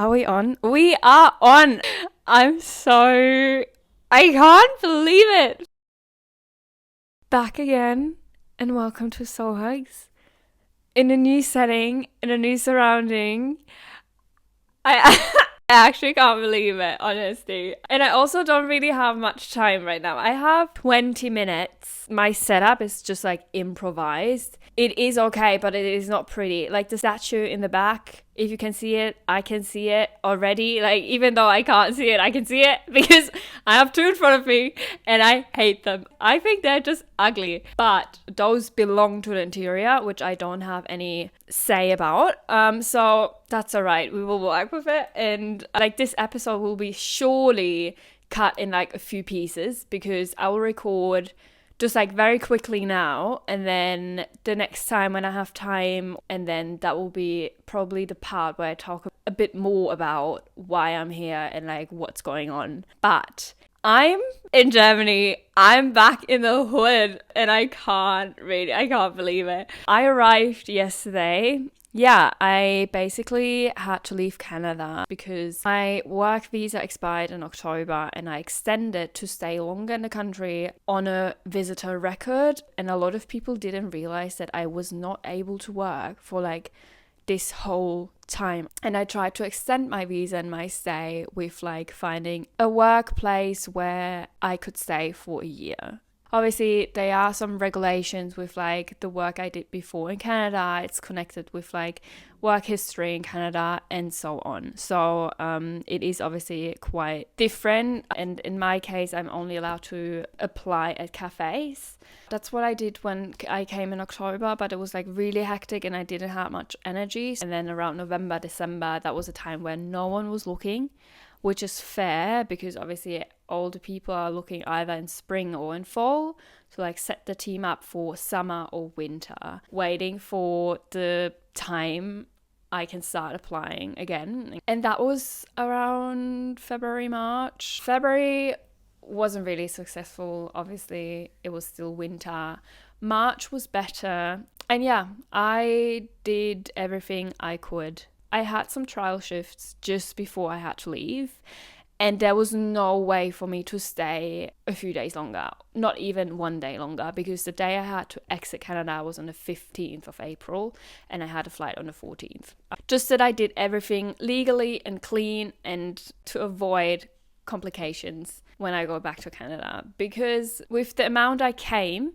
Are we on? We are on. I can't believe it. Back again, and welcome to Soul Hugs. In a new setting, in a new surrounding. I I actually can't believe it, honestly. And I also don't really have much time right now. I have 20 minutes. My setup is just like improvised. It is okay, but it is not pretty. Like the statue in the back, if you can see it, I can see it already. Like even though I can't see it, I can see it because I have two in front of me and I hate them. I think they're just ugly. But those belong to the interior, which I don't have any say about. So that's alright. We will work with it. And like this episode will be surely cut in like a few pieces because I will record just like very quickly now, and then the next time when I have time, and then that will be probably the part where I talk a bit more about why I'm here and like what's going on. But I'm in Germany. I'm back in the hood and I can't believe it. I arrived yesterday. Yeah, I basically had to leave Canada because my work visa expired in October and I extended to stay longer in the country on a visitor record. And a lot of people didn't realize that I was not able to work for like this whole time. And I tried to extend my visa and my stay with like finding a workplace where I could stay for a year. Obviously, there are some regulations with like the work I did before in Canada. It's connected with like work history in Canada and so on. So it is obviously quite different. And in my case, I'm only allowed to apply at cafes. That's what I did when I came in October, but it was like really hectic and I didn't have much energy. And then around November, December, that was a time when no one was looking, which is fair because obviously older people are looking either in spring or in fall to like set the team up for summer or winter, waiting for the time I can start applying again. And that was around February, March. February wasn't really successful. Obviously, it was still winter. March was better. And yeah, I did everything I could. I had some trial shifts just before I had to leave. And there was no way for me to stay a few days longer, not even one day longer, because the day I had to exit Canada was on the 15th of April and I had a flight on the 14th. Just that I did everything legally and clean and to avoid complications when I go back to Canada. Because with the amount I came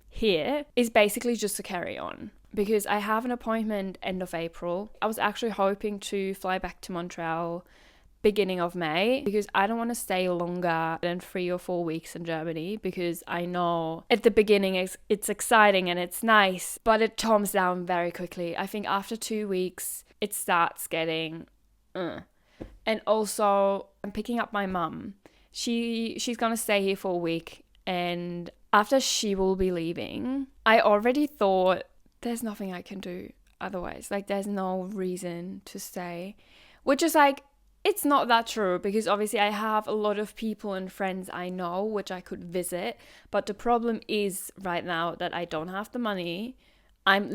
here is basically just to carry on. Because I have an appointment end of April. I was actually hoping to fly back to Montreal beginning of May because I don't want to stay longer than 3 or 4 weeks in Germany because I know at the beginning it's exciting and it's nice, but it calms down very quickly. I think after 2 weeks it starts getting And also I'm picking up my mum. She's gonna stay here for a week, and after she will be leaving, I already thought there's nothing I can do otherwise. Like there's no reason to stay, which is like, it's not that true because obviously I have a lot of people and friends I know which I could visit. But the problem is right now that I don't have the money. I'm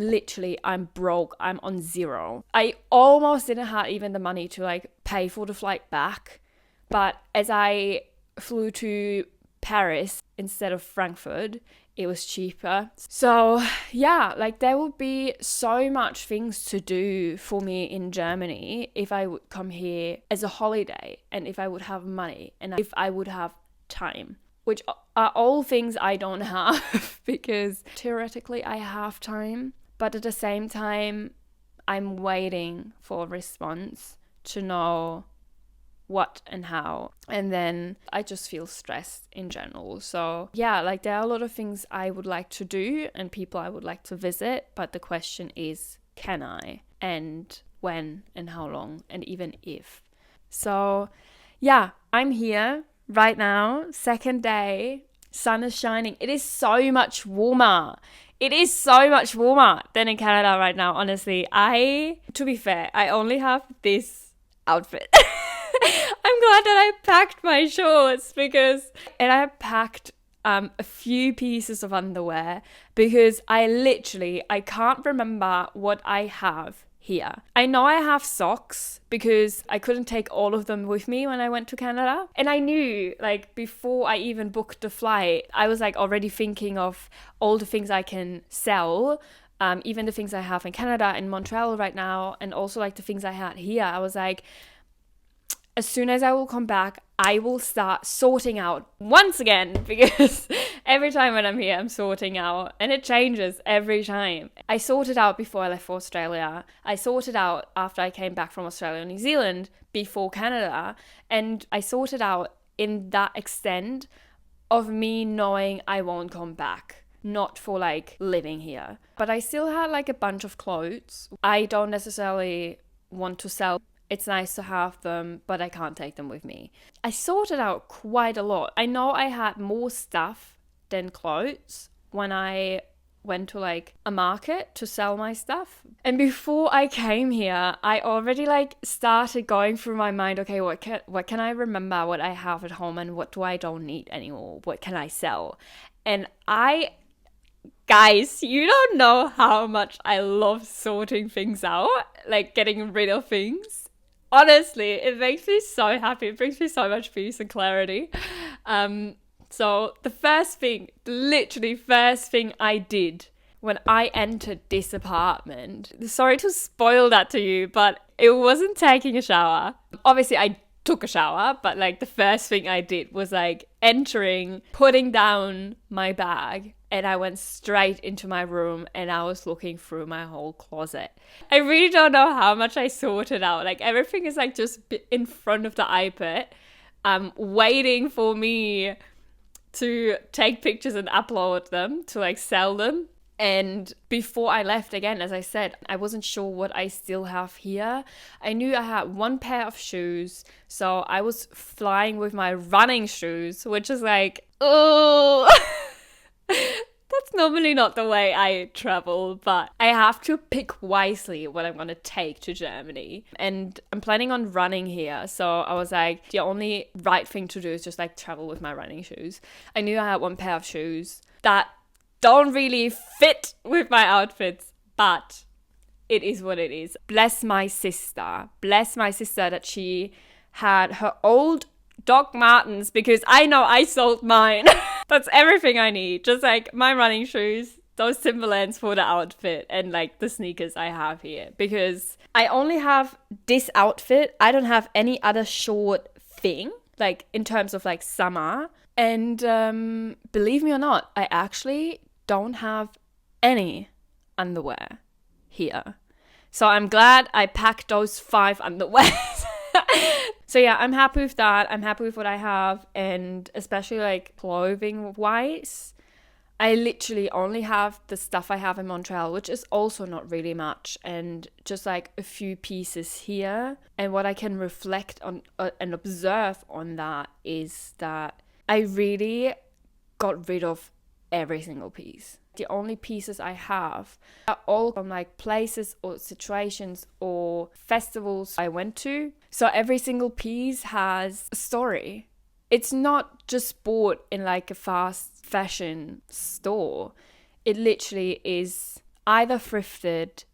broke. I'm on zero. I almost didn't have even the money to like pay for the flight back. But as I flew to Paris instead of Frankfurt, it was cheaper. So yeah, like there would be so much things to do for me in Germany if I would come here as a holiday and if I would have money and if I would have time, which are all things I don't have because theoretically I have time, but at the same time I'm waiting for a response to know what and how, and then I just feel stressed in general. So yeah, like there are a lot of things I would like to do and people I would like to visit, but the question is, can I, and when and how long, and even if. So yeah, I'm here right now, second day, sun is shining. It is so much warmer. It is so much warmer than in Canada right now, honestly. To be fair, I only have this outfit. I'm glad that I packed my shorts and I packed a few pieces of underwear because I can't remember what I have here. I know I have socks because I couldn't take all of them with me when I went to Canada. And I knew, like, before I even booked the flight, I was like already thinking of all the things I can sell. Even the things I have in Canada, in Montreal right now, and also like the things I had here. I was like, as soon as I will come back, I will start sorting out once again, because every time when I'm here, I'm sorting out, and it changes every time. I sorted out before I left for Australia. I sorted out after I came back from Australia and New Zealand before Canada. And I sorted out in that extent of me knowing I won't come back. Not for like living here. But I still had like a bunch of clothes. I don't necessarily want to sell. It's nice to have them, but I can't take them with me. I sorted out quite a lot. I know I had more stuff than clothes when I went to like a market to sell my stuff. And before I came here, I already like started going through my mind, okay, what can I remember what I have at home and what do I don't need anymore? What can I sell? And guys, you don't know how much I love sorting things out, like getting rid of things. Honestly, it makes me so happy. It brings me so much peace and clarity. So the literally first thing I did when I entered this apartment, sorry to spoil that to you, but it wasn't taking a shower. Obviously, I took a shower, but like the first thing I did was like entering, putting down my bag, and I went straight into my room and I was looking through my whole closet. I really don't know how much I sorted out. Like everything is like just in front of the iPad, waiting for me to take pictures and upload them to like sell them. And before I left, again, as I said, I wasn't sure what I still have here. I knew I had one pair of shoes, so I was flying with my running shoes, which is like, oh, that's normally not the way I travel, but I have to pick wisely what I'm going to take to Germany. And I'm planning on running here, so I was like, the only right thing to do is just like travel with my running shoes. I knew I had one pair of shoes that don't really fit with my outfits, but it is what it is. Bless my sister that she had her old Doc Martens, because I know I sold mine. That's everything I need. Just like my running shoes, those Timberlands for the outfit, and like the sneakers I have here, because I only have this outfit. I don't have any other short thing, like in terms of like summer. And believe me or not, I actually don't have any underwear here. So I'm glad I packed those 5 underwears. So yeah, I'm happy with that. I'm happy with what I have. And especially like clothing wise, I literally only have the stuff I have in Montreal, which is also not really much, and just like a few pieces here. And what I can reflect on and observe on that is that I really got rid of every single piece. The only pieces I have are all from like places or situations or festivals I went to. So every single piece has a story. It's not just bought in like a fast fashion store. It literally is either thrifted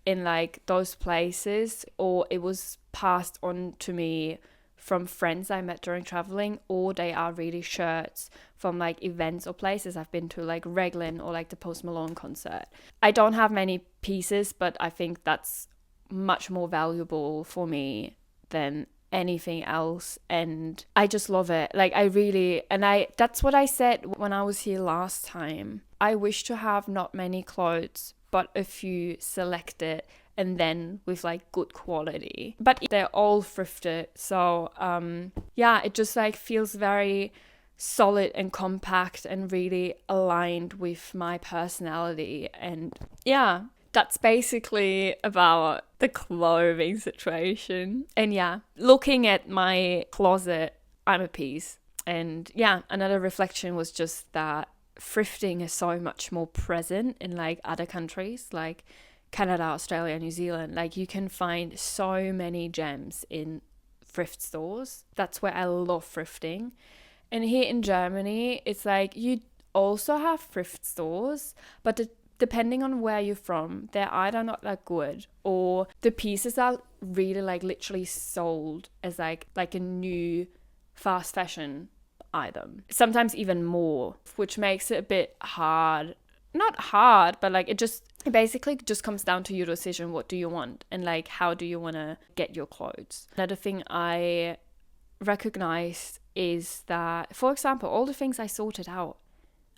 in like those places, or it was passed on to me from friends I met during traveling, or they are really shirts from like events or places I've been to, like Reglan or like the Post Malone concert. I don't have many pieces, but I think that's much more valuable for me than anything else, and I just love it. Like that's what I said when I was here last time. I wish to have not many clothes, but a few selected, and then with like good quality, but they're all thrifted. So yeah, it just like feels very solid and compact and really aligned with my personality. And yeah, that's basically about the clothing situation. And yeah, looking at my closet, I'm at peace. And yeah, another reflection was just that thrifting is so much more present in like other countries like Canada, Australia, New Zealand. Like you can find so many gems in thrift stores. That's where I love thrifting. And here in Germany, it's like you also have thrift stores, but the depending on where you're from, they're either not that good, or the pieces are really like literally sold as like a new fast fashion item, sometimes even more, which makes it a bit hard. Not hard, but like it basically just comes down to your decision. What do you want, and like how do you want to get your clothes? Another thing I recognized is that, for example, all the things I sorted out,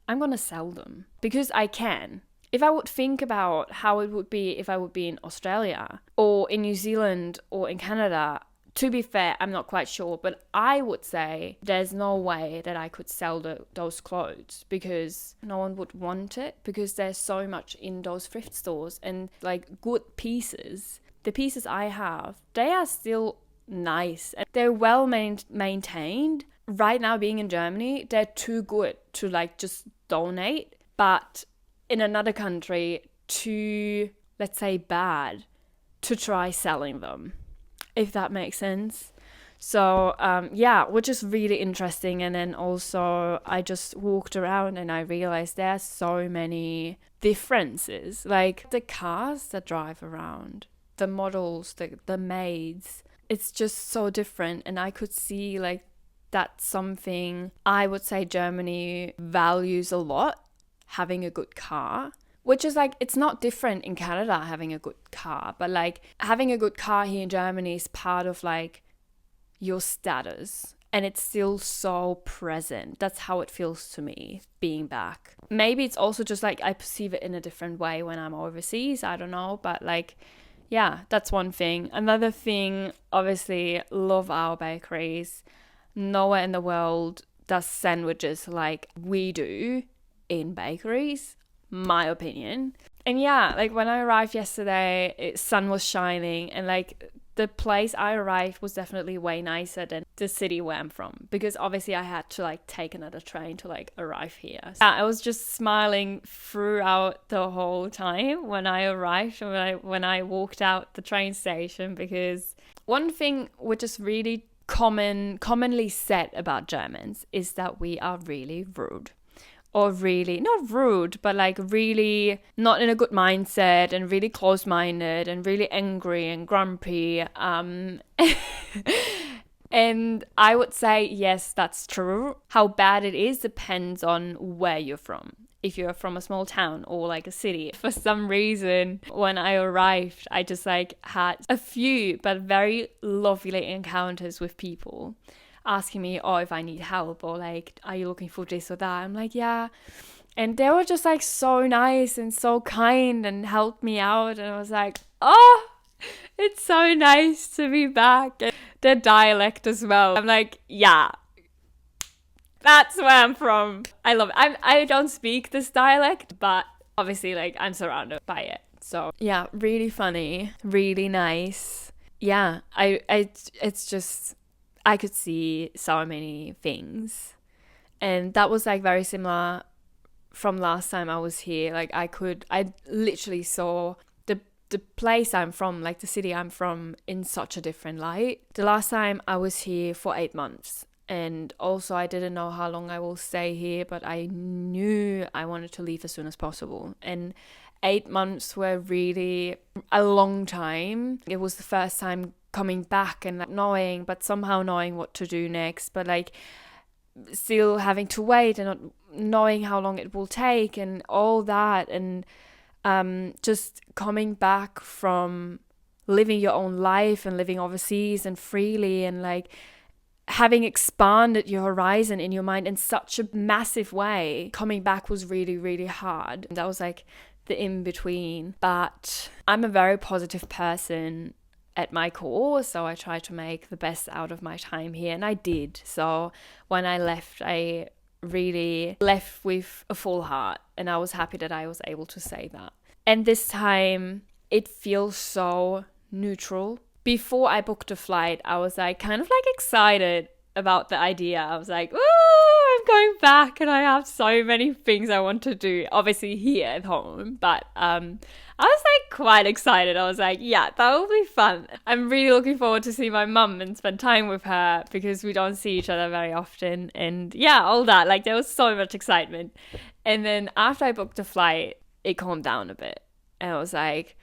I'm gonna sell them because I can. If I would think about how it would be if I would be in Australia or in New Zealand or in Canada, to be fair, I'm not quite sure, but I would say there's no way that I could sell those clothes because no one would want it, because there's so much in those thrift stores, and like good pieces. The pieces I have, they are still nice and they're well maintained. Right now, being in Germany, they're too good to like just donate, but in another country, too, let's say, bad to try selling them, if that makes sense. So yeah, which is really interesting. And then also I just walked around and I realized there are so many differences, like the cars that drive around, the models, the maids. It's just so different. And I could see like that's something I would say Germany values a lot, having a good car. Which is like, it's not different in Canada having a good car, but like having a good car here in Germany is part of like your status, and it's still so present. That's how it feels to me being back. Maybe it's also just like I perceive it in a different way when I'm overseas, I don't know, but like, yeah, that's one thing. Another thing, obviously, love our bakeries. Nowhere in the world does sandwiches like we do in bakeries, my opinion. And yeah, like when I arrived yesterday, sun was shining, and like the place I arrived was definitely way nicer than the city where I'm from, because obviously I had to like take another train to like arrive here. So, I was just smiling throughout the whole time when I arrived, when I walked out the train station, because one thing which is really commonly said about Germans is that we are really rude. Or really, not rude, but like really not in a good mindset, and really close-minded, and really angry and grumpy. And I would say, yes, that's true. How bad it is depends on where you're from. If you're from a small town or like a city. For some reason, when I arrived, I just like had a few but very lovely encounters with people asking me, oh, if I need help, or like, are you looking for this or that? I'm like, yeah. And they were just like so nice and so kind and helped me out. And I was like, oh, it's so nice to be back. And their dialect as well. I'm like, yeah, that's where I'm from. I love it. I don't speak this dialect, but obviously like I'm surrounded by it. So yeah, really funny, really nice. Yeah, it's just, I could see so many things. And that was like very similar from last time I was here. Like I literally saw the place I'm from, like the city I'm from, in such a different light. The last time I was here for 8 months. And also I didn't know how long I will stay here, but I knew I wanted to leave as soon as possible. And 8 months were really a long time. It was the first time coming back and like somehow knowing what to do next, but like still having to wait and not knowing how long it will take and all that. And just coming back from living your own life and living overseas and freely, and like having expanded your horizon in your mind in such a massive way, coming back was really, really hard. That was like the in-between. But I'm a very positive person at my core, so I try to make the best out of my time here, and I did. So when I left, I really left with a full heart, and I was happy that I was able to say that. And this time it feels so neutral. Before I booked a flight, I was like kind of like excited about the idea. I was like, oh, I'm going back and I have so many things I want to do, obviously here at home, but I was like quite excited. I was like, yeah, that will be fun. I'm really looking forward to see my mum and spend time with her, because we don't see each other very often. And yeah, all that, like there was so much excitement. And then after I booked a flight, it calmed down a bit. And I was like,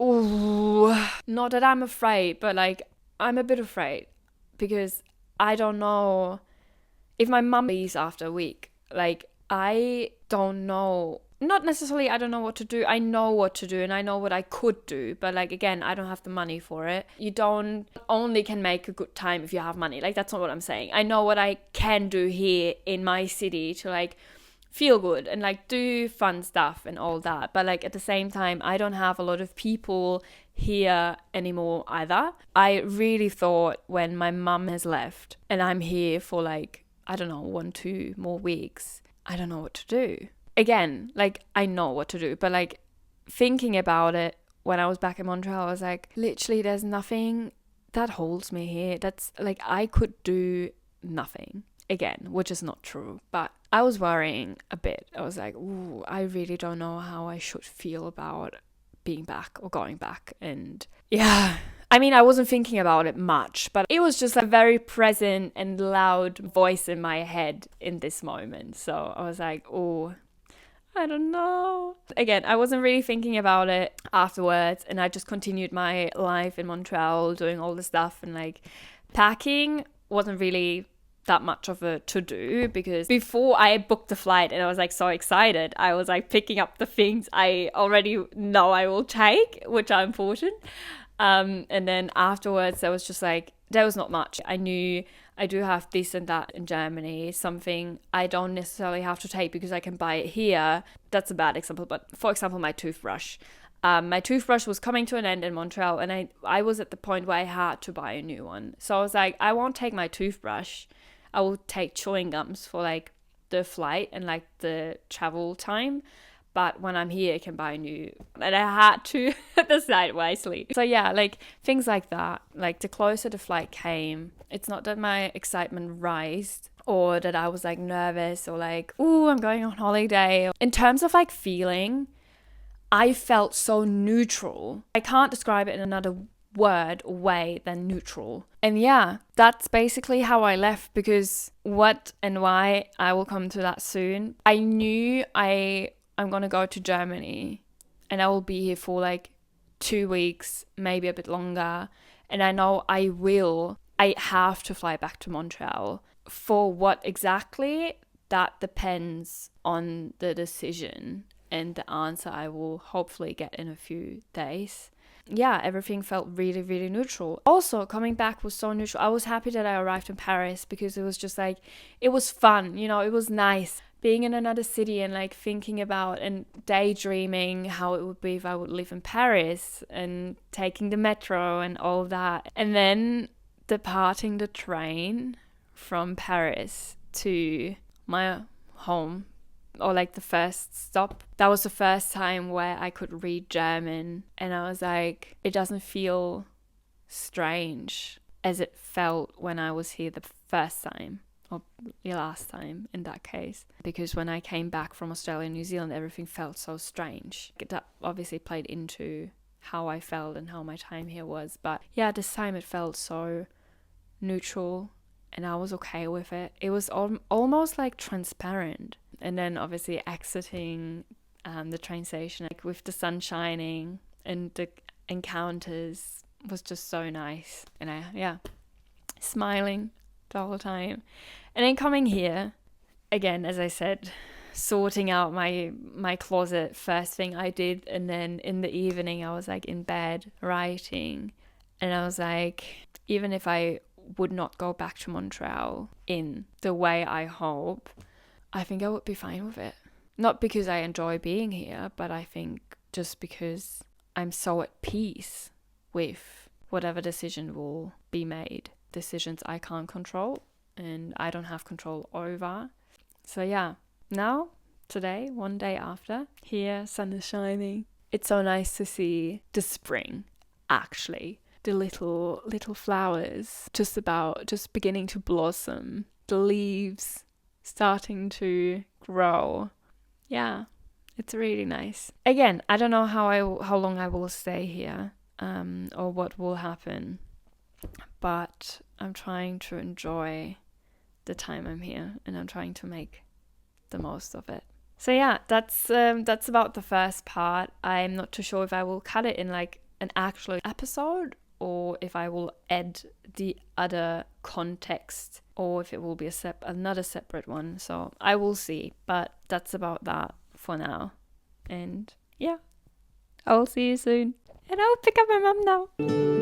ooh, not that I'm afraid, but like, I'm a bit afraid because I don't know if my mum leaves after a week. Like, I don't know. Not necessarily I don't know what to do. I know what to do and I know what I could do. But like, again, I don't have the money for it. You don't only can make a good time if you have money. Like, that's not what I'm saying. I know what I can do here in my city to like feel good and like do fun stuff and all that. But like, at the same time, I don't have a lot of people here anymore either. I really thought when my mum has left and I'm here for like, I don't know, 1-2 more weeks, I don't know what to do. Again, like, I know what to do, but like, thinking about it when I was back in Montreal, I was like, literally, there's nothing that holds me here. That's like, I could do nothing. Again, which is not true, but I was worrying a bit. I was like, ooh, I really don't know how I should feel about being back or going back. And yeah, I mean, I wasn't thinking about it much, but it was just a very present and loud voice in my head in this moment. So I was like, oh, I don't know. Again, I wasn't really thinking about it afterwards, and I just continued my life in Montreal, doing all the stuff, and like, packing wasn't really that much of a to-do, because before I booked the flight and I was like so excited, I was like picking up the things I already know I will take, which are important. And then afterwards, there was just like, there was not much. I knew I do have this and that in Germany, something I don't necessarily have to take because I can buy it here. That's a bad example, but for example, my toothbrush. My toothbrush was coming to an end in Montreal, and I was at the point where I had to buy a new one. So I was like, I won't take my toothbrush. I will take chewing gums for like the flight and like the travel time. But when I'm here, I can buy a new. And I had to decide wisely. So yeah, like things like that. Like, the closer the flight came, it's not that my excitement rised or that I was like nervous or like, ooh, I'm going on holiday. In terms of like feeling, I felt so neutral. I can't describe it in another word or way than neutral. And yeah, that's basically how I left, because what and why, I will come to that soon. I knew I'm gonna go to Germany and I will be here for like 2 weeks, maybe a bit longer. And I know I have to fly back to Montreal. For what exactly, that depends on the decision and the answer I will hopefully get in a few days. Yeah, everything felt really, really neutral. Also, coming back was so neutral. I was happy that I arrived in Paris, because it was just like, it was fun, it was nice being in another city and like thinking about and daydreaming how it would be if I would live in Paris and taking the metro and all that. And then departing the train from Paris to my home, or like the first stop, that was the first time where I could read German, and I was like, it doesn't feel strange as it felt when I was here the first time, or the last time in that case, because when I came back from Australia and New Zealand, everything felt so strange. That obviously played into how I felt and how my time here was, but yeah, this time it felt so neutral and I was okay with it. It was almost like transparent. And then obviously exiting the train station, like with the sun shining, and the encounters was just so nice. And smiling the whole time. And then coming here, again, as I said, sorting out my closet, first thing I did. And then in the evening, I was like in bed writing. And I was like, even if I would not go back to Montreal in the way I hope, I think I would be fine with it. Not because I enjoy being here, but I think just because I'm so at peace with whatever decision will be made. Decisions I can't control and I don't have control over. So yeah, now, today, one day after, here, sun is shining. It's so nice to see the spring, actually. The little flowers just beginning to blossom. The leaves starting to grow. Yeah, it's really nice. Again, I don't know how long I will stay here, or what will happen, but I'm trying to enjoy the time I'm here, and I'm trying to make the most of it. So yeah, that's about the first part. I'm not too sure if I will cut it in like an actual episode or if I will add the other context or if it will be another separate one. So I will see, but that's about that for now. And yeah, I will see you soon. And I'll pick up my mum now.